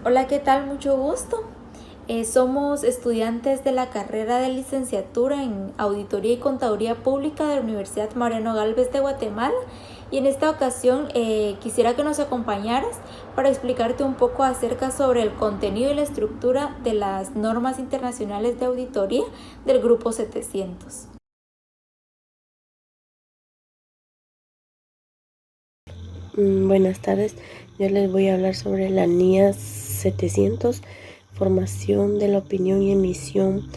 Hola, ¿qué tal? Mucho gusto. Somos estudiantes de la carrera de licenciatura en Auditoría y Contaduría Pública de la Universidad Mariano Gálvez de Guatemala y en esta ocasión quisiera que nos acompañaras para explicarte un poco acerca sobre el contenido y la estructura de las normas internacionales de auditoría del Grupo 700. Buenas tardes, yo les voy a hablar sobre la NIA 700, formación de la opinión y emisión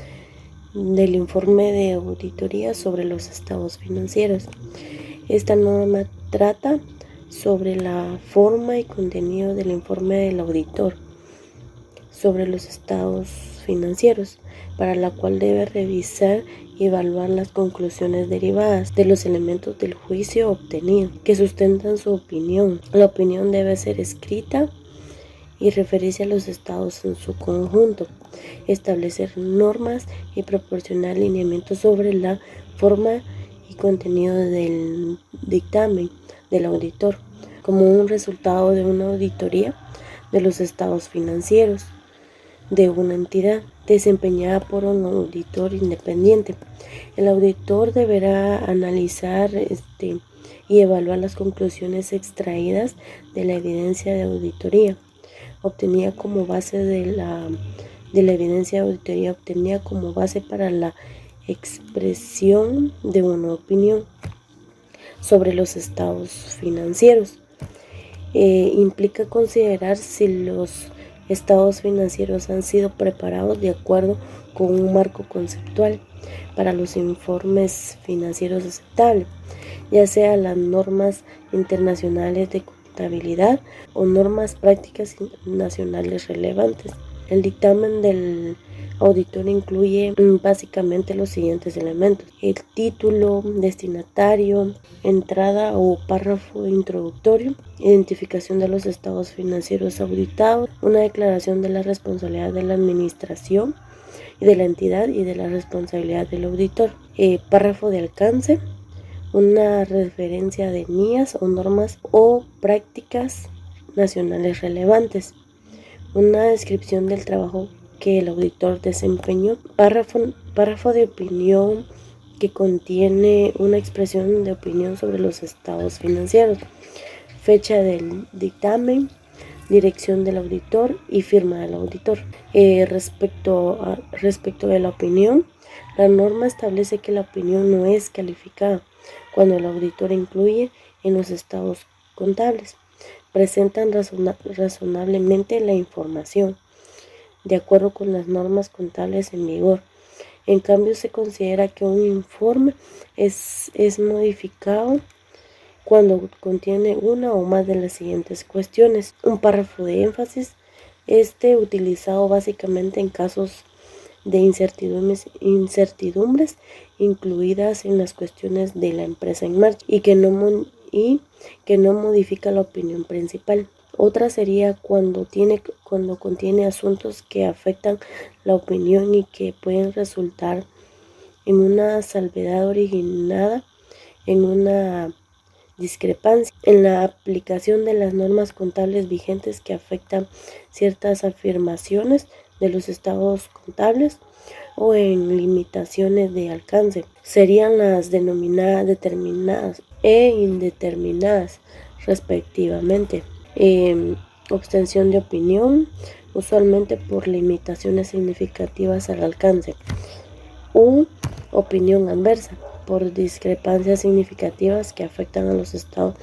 del informe de auditoría sobre los estados financieros. Esta norma trata sobre la forma y contenido del informe del auditor sobre los estados financieros, para la cual debe revisar y evaluar las conclusiones derivadas de los elementos del juicio obtenido que sustentan su opinión. La opinión debe ser escrita y referirse a los estados en su conjunto, establecer normas y proporcionar lineamientos sobre la forma y contenido del dictamen del auditor como un resultado de una auditoría de los estados financieros de una entidad desempeñada por un auditor independiente. El auditor deberá analizar y evaluar las conclusiones extraídas de la evidencia de auditoría obtenida como base de la evidencia de auditoría obtenida como base para la expresión de una opinión sobre los estados financieros. Implica considerar si los estados financieros han sido preparados de acuerdo con un marco conceptual para los informes financieros aceptables, ya sea las normas internacionales de contabilidad o normas prácticas nacionales relevantes. El dictamen del auditor incluye básicamente los siguientes elementos: el título, destinatario, entrada o párrafo introductorio, identificación de los estados financieros auditados, una declaración de la responsabilidad de la administración y de la entidad y de la responsabilidad del auditor, párrafo de alcance, una referencia de NIAs o normas o prácticas nacionales relevantes, una descripción del trabajo que el auditor desempeñó, párrafo de opinión que contiene una expresión de opinión sobre los estados financieros, fecha del dictamen, dirección del auditor y firma del auditor. Respecto de la opinión, la norma establece que la opinión no es calificada cuando el auditor incluye en los estados contables presentan razonablemente la información de acuerdo con las normas contables en vigor. En cambio, se considera que un informe es modificado cuando contiene una o más de las siguientes cuestiones. Un párrafo de énfasis, utilizado básicamente en casos de incertidumbres incluidas en las cuestiones de la empresa en marcha y que no modifica la opinión principal. Otra sería cuando contiene asuntos que afectan la opinión y que pueden resultar en una salvedad originada en una discrepancia en la aplicación de las normas contables vigentes que afectan ciertas afirmaciones de los estados contables o en limitaciones de alcance. Serían las denominadas determinadas e indeterminadas respectivamente. Abstención de opinión, usualmente por limitaciones significativas al alcance, u opinión adversa, por discrepancias significativas que afectan a los estados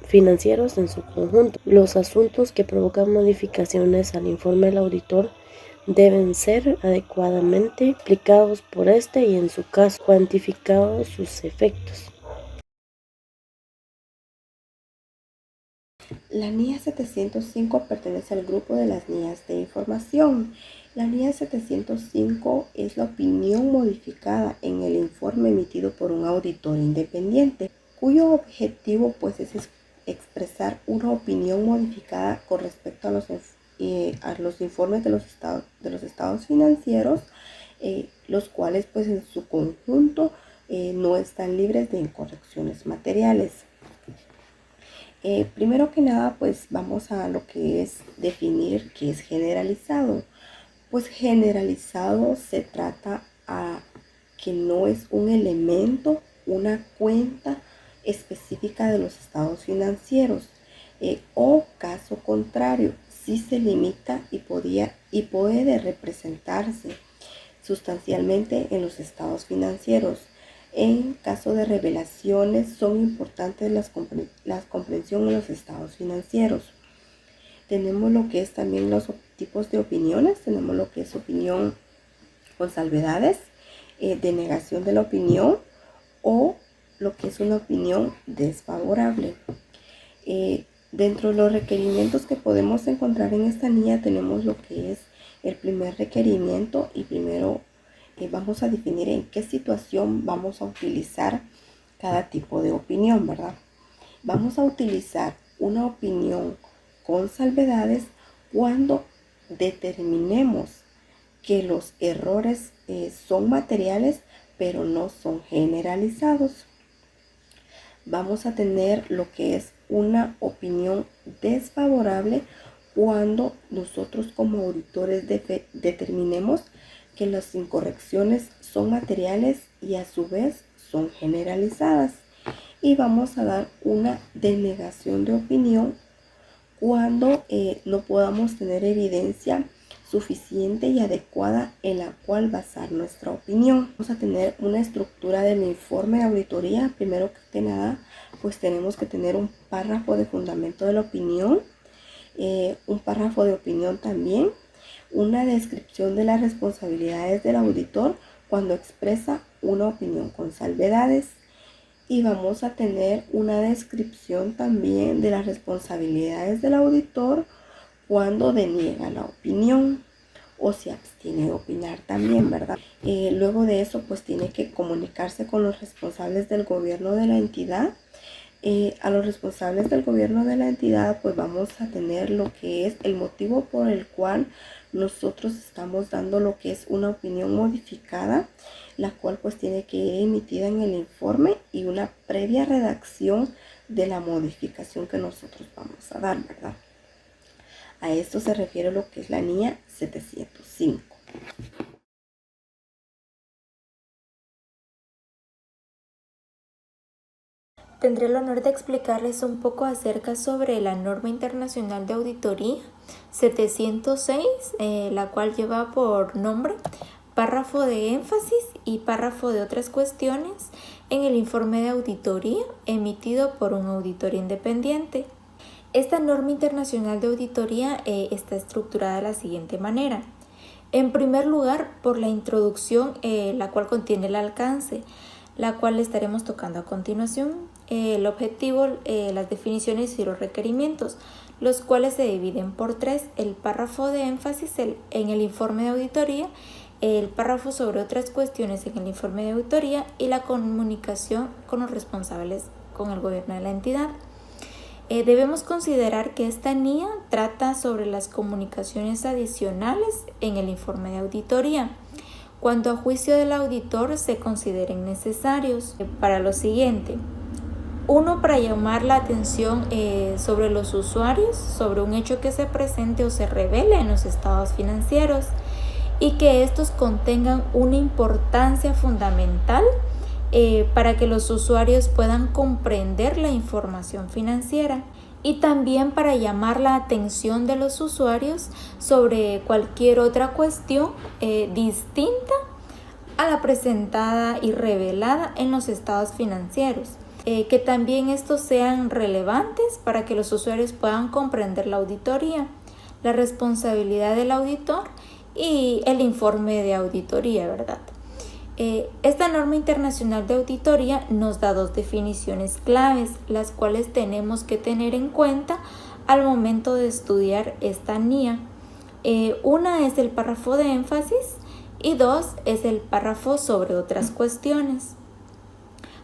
financieros en su conjunto. Los asuntos que provocan modificaciones al informe del auditor deben ser adecuadamente explicados por y en su caso cuantificados sus efectos. La NIA 705 pertenece al grupo de las NIAs de información. La NIA 705 es la opinión modificada en el informe emitido por un auditor independiente, cuyo objetivo pues es expresar una opinión modificada con respecto a los informes de los estados financieros, los cuales pues en su conjunto no están libres de incorrecciones materiales. Primero que nada, pues vamos a lo que es definir qué es generalizado. Pues generalizado se trata a que no es un elemento, una cuenta específica de los estados financieros, o caso contrario, sí se limita y puede representarse sustancialmente en los estados financieros. En caso de revelaciones son importantes la comprensión en los estados financieros. Tenemos lo que es también los tipos de opiniones. Tenemos lo que es opinión con salvedades, denegación de la opinión o lo que es una opinión desfavorable. Dentro de los requerimientos que podemos encontrar en esta NIA tenemos lo que es el primer requerimiento, y primero vamos a definir en qué situación vamos a utilizar cada tipo de opinión, ¿verdad? Vamos a utilizar una opinión con salvedades cuando determinemos que los errores son materiales pero no son generalizados. Vamos a tener lo que es una opinión desfavorable cuando nosotros como auditores determinemos que las incorrecciones son materiales y a su vez son generalizadas. Y vamos a dar una denegación de opinión cuando no podamos tener evidencia suficiente y adecuada en la cual basar nuestra opinión. Vamos a tener una estructura del informe de auditoría. Primero que nada, pues tenemos que tener un párrafo de fundamento de la opinión, un párrafo de opinión también, una descripción de las responsabilidades del auditor cuando expresa una opinión con salvedades, y vamos a tener una descripción también de las responsabilidades del auditor cuando deniega la opinión o se abstiene de opinar también, ¿verdad? Luego de eso, pues tiene que comunicarse con los responsables del gobierno de la entidad. A los responsables del gobierno de la entidad, pues vamos a tener lo que es el motivo por el cual nosotros estamos dando lo que es una opinión modificada, la cual pues tiene que ir emitida en el informe, y una previa redacción de la modificación que nosotros vamos a dar, ¿verdad? A esto se refiere lo que es la NIA 705. Tendré el honor de explicarles un poco acerca sobre la norma internacional de auditoría 706, la cual lleva por nombre párrafo de énfasis y párrafo de otras cuestiones en el informe de auditoría emitido por un auditor independiente. Esta norma internacional de auditoría está estructurada de la siguiente manera. En primer lugar, por la introducción, la cual contiene el alcance, la cual estaremos tocando a continuación, el objetivo, las definiciones y los requerimientos, los cuales se dividen por tres: el párrafo de énfasis en el informe de auditoría, el párrafo sobre otras cuestiones en el informe de auditoría y la comunicación con los responsables con el gobierno de la entidad. Debemos considerar que esta NIA trata sobre las comunicaciones adicionales en el informe de auditoría, cuando a juicio del auditor se consideren necesarios, para lo siguiente: 1. Para llamar la atención sobre los usuarios, sobre un hecho que se presente o se revele en los estados financieros y que estos contengan una importancia fundamental para que los usuarios puedan comprender la información financiera, y también para llamar la atención de los usuarios sobre cualquier otra cuestión distinta a la presentada y revelada en los estados financieros, que también estos sean relevantes para que los usuarios puedan comprender la auditoría, la responsabilidad del auditor y el informe de auditoría, ¿verdad? Esta norma internacional de auditoría nos da dos definiciones claves, las cuales tenemos que tener en cuenta al momento de estudiar esta NIA. Una es el párrafo de énfasis y 2 es el párrafo sobre otras cuestiones.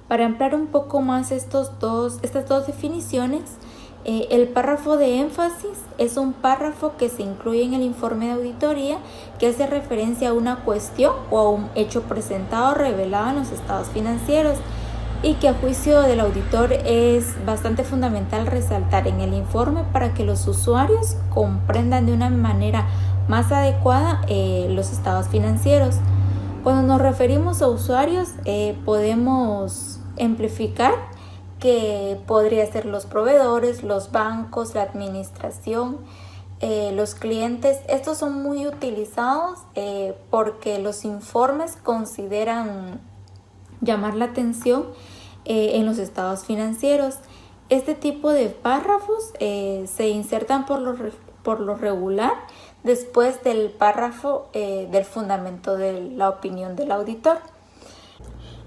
Para ampliar un poco más estas dos definiciones, el párrafo de énfasis es un párrafo que se incluye en el informe de auditoría que hace referencia a una cuestión o a un hecho presentado o revelado en los estados financieros, y que a juicio del auditor es bastante fundamental resaltar en el informe para que los usuarios comprendan de una manera más adecuada los estados financieros. Cuando nos referimos a usuarios, podemos amplificar que podría ser los proveedores, los bancos, la administración, los clientes. Estos son muy utilizados porque los informes consideran llamar la atención en los estados financieros. Este tipo de párrafos se insertan por lo regular después del párrafo del fundamento de la opinión del auditor.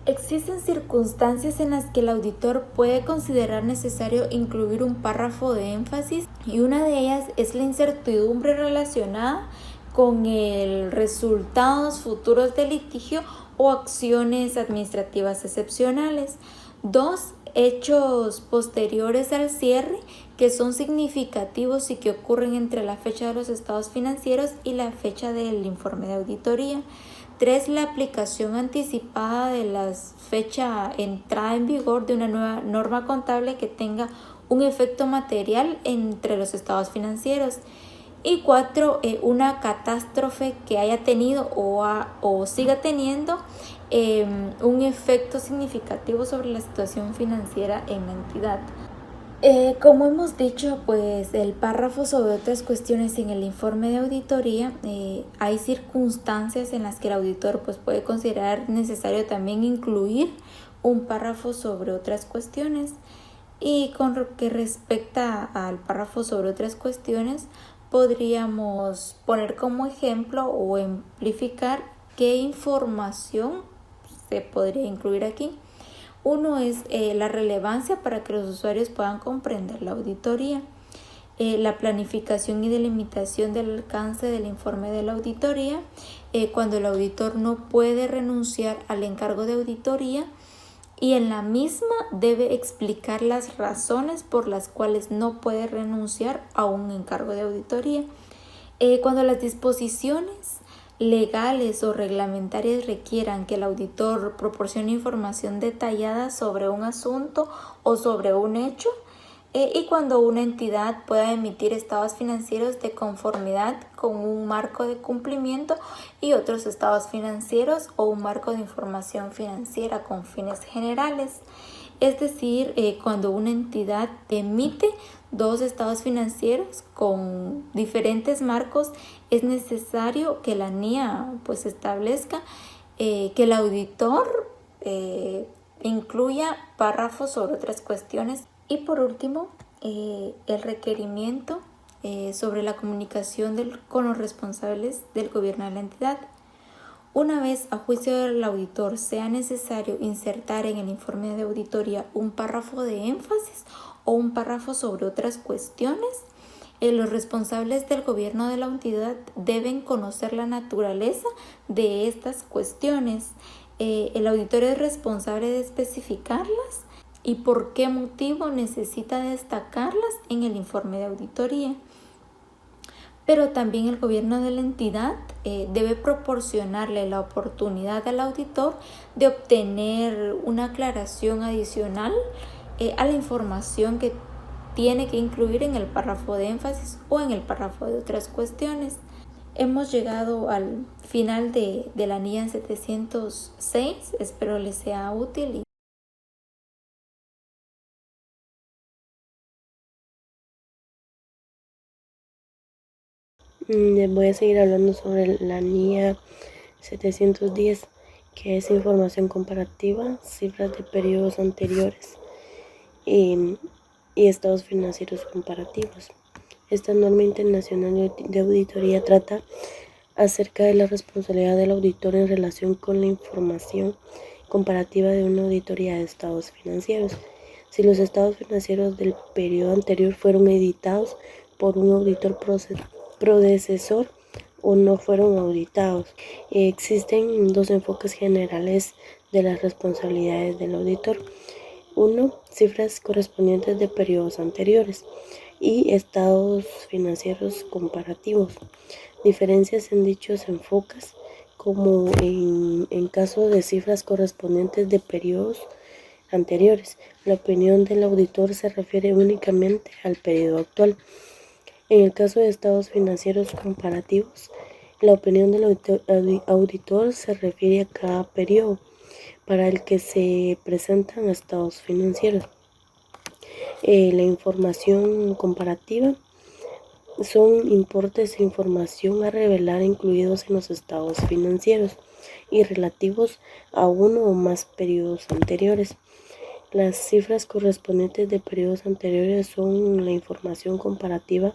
Existen circunstancias en las que el auditor puede considerar necesario incluir un párrafo de énfasis, y una de ellas es la incertidumbre relacionada con los resultados futuros del litigio o acciones administrativas excepcionales. 2. Hechos posteriores al cierre que son significativos y que ocurren entre la fecha de los estados financieros y la fecha del informe de auditoría. 3. La aplicación anticipada de la fecha entrada en vigor de una nueva norma contable que tenga un efecto material entre los estados financieros. Y 4. Una catástrofe que haya tenido o siga teniendo un efecto significativo sobre la situación financiera en la entidad. Como hemos dicho, pues el párrafo sobre otras cuestiones en el informe de auditoría, hay circunstancias en las que el auditor pues, puede considerar necesario también incluir un párrafo sobre otras cuestiones. Y con lo que respecta al párrafo sobre otras cuestiones, podríamos poner como ejemplo o amplificar qué información se podría incluir aquí. Uno es la relevancia para que los usuarios puedan comprender la auditoría, la planificación y delimitación del alcance del informe de la auditoría, cuando el auditor no puede renunciar al encargo de auditoría y en la misma debe explicar las razones por las cuales no puede renunciar a un encargo de auditoría. Cuando las disposiciones legales o reglamentarias requieran que el auditor proporcione información detallada sobre un asunto o sobre un hecho, y cuando una entidad pueda emitir estados financieros de conformidad con un marco de cumplimiento y otros estados financieros o un marco de información financiera con fines generales. Es decir, cuando una entidad emite dos estados financieros con diferentes marcos, es necesario que la NIA pues establezca que el auditor incluya párrafos sobre otras cuestiones. Y por último, el requerimiento sobre la comunicación con los responsables del gobierno de la entidad. Una vez a juicio del auditor sea necesario insertar en el informe de auditoría un párrafo de énfasis o un párrafo sobre otras cuestiones, los responsables del gobierno de la entidad deben conocer la naturaleza de estas cuestiones. El auditor es responsable de especificarlas y por qué motivo necesita destacarlas en el informe de auditoría. Pero también el gobierno de la entidad debe proporcionarle la oportunidad al auditor de obtener una aclaración adicional a la información que tiene que incluir en el párrafo de énfasis o en el párrafo de otras cuestiones. Hemos llegado al final de la NIA 706. Espero les sea útil. Voy a seguir hablando sobre la NIA 710, que es información comparativa, cifras de periodos anteriores y estados financieros comparativos. Esta norma internacional de auditoría trata acerca de la responsabilidad del auditor en relación con la información comparativa de una auditoría de estados financieros. Si los estados financieros del periodo anterior fueron editados por un auditor predecesor o no fueron auditados. Existen dos enfoques generales de las responsabilidades del auditor. Uno, cifras correspondientes de periodos anteriores y estados financieros comparativos. Diferencias en dichos enfoques, como en caso de cifras correspondientes de periodos anteriores. La opinión del auditor se refiere únicamente al periodo actual. En el caso de estados financieros comparativos, la opinión del auditor se refiere a cada periodo para el que se presentan estados financieros. La información comparativa son importes e información a revelar incluidos en los estados financieros y relativos a uno o más periodos anteriores. Las cifras correspondientes de periodos anteriores son la información comparativa,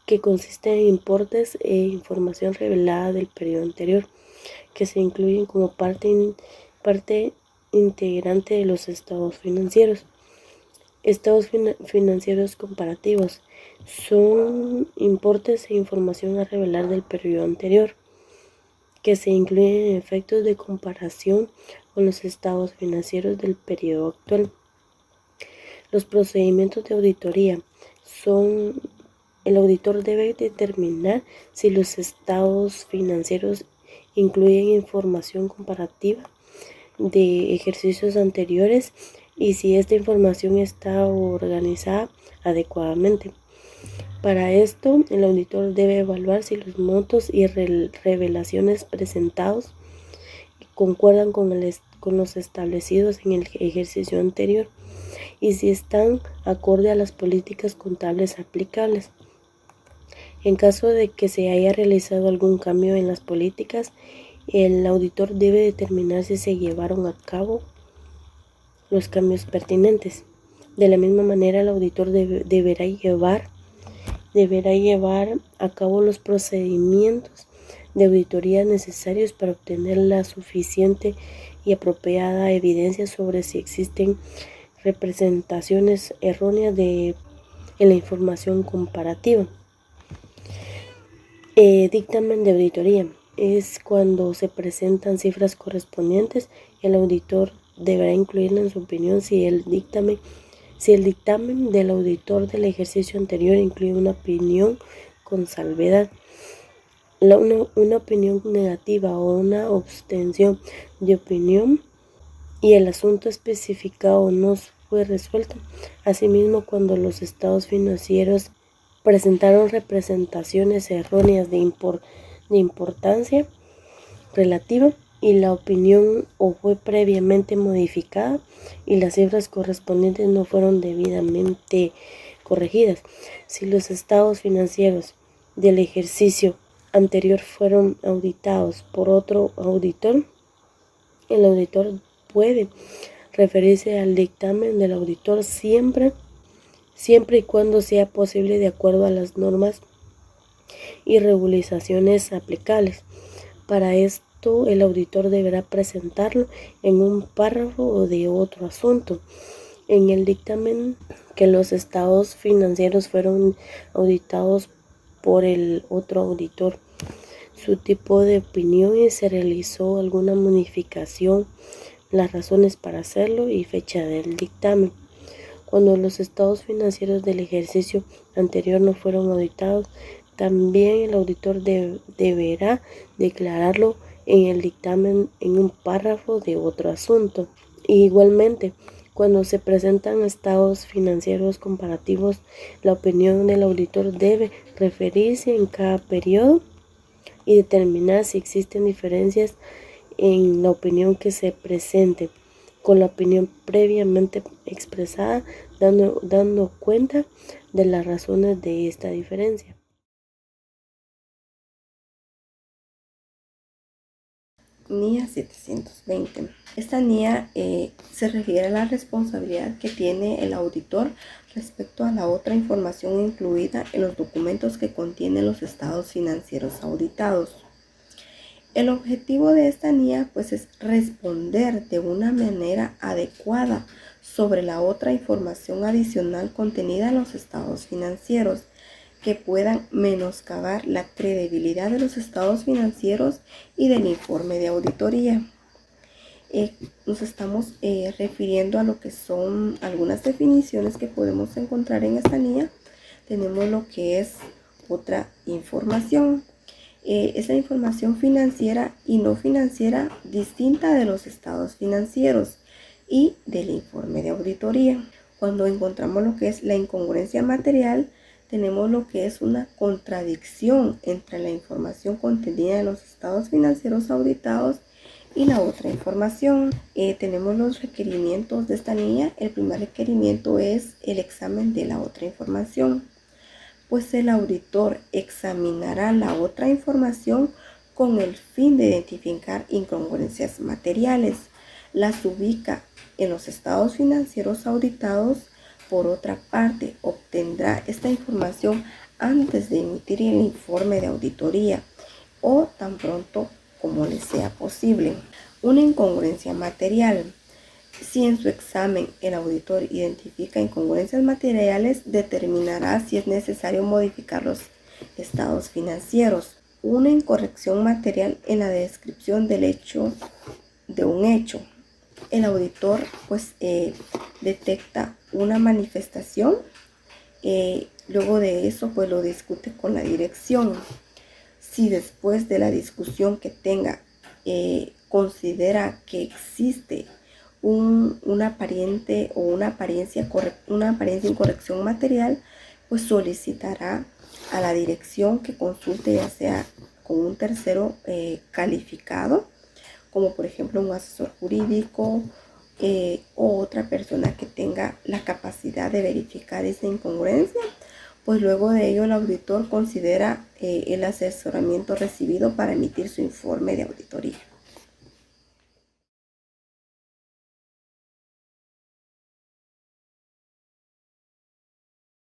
que consiste en importes e información revelada del periodo anterior, que se incluyen como parte integrante de los estados financieros. Estados financieros comparativos son importes e información a revelar del periodo anterior, que se incluyen en efectos de comparación con los estados financieros del periodo actual. Los procedimientos de auditoría son: el auditor debe determinar si los estados financieros incluyen información comparativa de ejercicios anteriores y si esta información está organizada adecuadamente. Para esto, el auditor debe evaluar si los montos y revelaciones presentados concuerdan con los establecidos en el ejercicio anterior y si están acorde a las políticas contables aplicables. En caso de que se haya realizado algún cambio en las políticas, el auditor debe determinar si se llevaron a cabo los cambios pertinentes. De la misma manera, el auditor deberá llevar a cabo los procedimientos de auditoría necesarios para obtener la suficiente y apropiada evidencia sobre si existen representaciones erróneas en la información comparativa. Dictamen de auditoría es cuando se presentan cifras correspondientes. El auditor deberá incluir en su opinión si el dictamen del auditor del ejercicio anterior incluye una opinión con salvedad. Una opinión negativa o una abstención de opinión y el asunto especificado no fue resuelto. Asimismo, cuando los estados financieros presentaron representaciones erróneas de importancia relativa y la opinión o fue previamente modificada y las cifras correspondientes no fueron debidamente corregidas. Si los estados financieros del ejercicio anterior fueron auditados por otro auditor, el auditor puede referirse al dictamen del auditor siempre y cuando sea posible de acuerdo a las normas y regularizaciones aplicables. Para esto, el auditor deberá presentarlo en un párrafo o de otro asunto en el dictamen que los estados financieros fueron auditados por el otro auditor, su tipo de opinión y se realizó alguna modificación, las razones para hacerlo y fecha del dictamen. Cuando los estados financieros del ejercicio anterior no fueron auditados, también el auditor deberá declararlo en el dictamen en un párrafo de otro asunto. Igualmente, cuando se presentan estados financieros comparativos, la opinión del auditor debe referirse en cada periodo y determinar si existen diferencias en la opinión que se presente con la opinión previamente expresada, dando cuenta de las razones de esta diferencia. NIA 720. Esta NIA se refiere a la responsabilidad que tiene el auditor respecto a la otra información incluida en los documentos que contienen los estados financieros auditados. El objetivo de esta NIA pues es responder de una manera adecuada sobre la otra información adicional contenida en los estados financieros que puedan menoscabar la credibilidad de los estados financieros y del informe de auditoría. Nos estamos refiriendo a lo que son algunas definiciones que podemos encontrar en esta NIA. Tenemos lo que es otra información. Es la información financiera y no financiera distinta de los estados financieros y del informe de auditoría. Cuando encontramos lo que es la incongruencia material, tenemos lo que es una contradicción entre la información contenida en los estados financieros auditados y la otra información. Tenemos los requerimientos de esta línea. El primer requerimiento es el examen de la otra información, pues el auditor examinará la otra información con el fin de identificar incongruencias materiales. Las ubica en los estados financieros auditados. Por otra parte, obtendrá esta información antes de emitir el informe de auditoría o tan pronto como le sea posible. Una incongruencia material. Si en su examen el auditor identifica incongruencias materiales, determinará si es necesario modificar los estados financieros. Una incorrección material en la descripción del hecho de un hecho. El auditor detecta una manifestación, luego de eso lo discute con la dirección. Si después de la discusión que tenga considera que existe una aparente incorrección material, pues solicitará a la dirección que consulte, ya sea con un tercero calificado, como por ejemplo un asesor jurídico o otra persona que tenga la capacidad de verificar esa incongruencia. Pues luego de ello el auditor considera el asesoramiento recibido para emitir su informe de auditoría.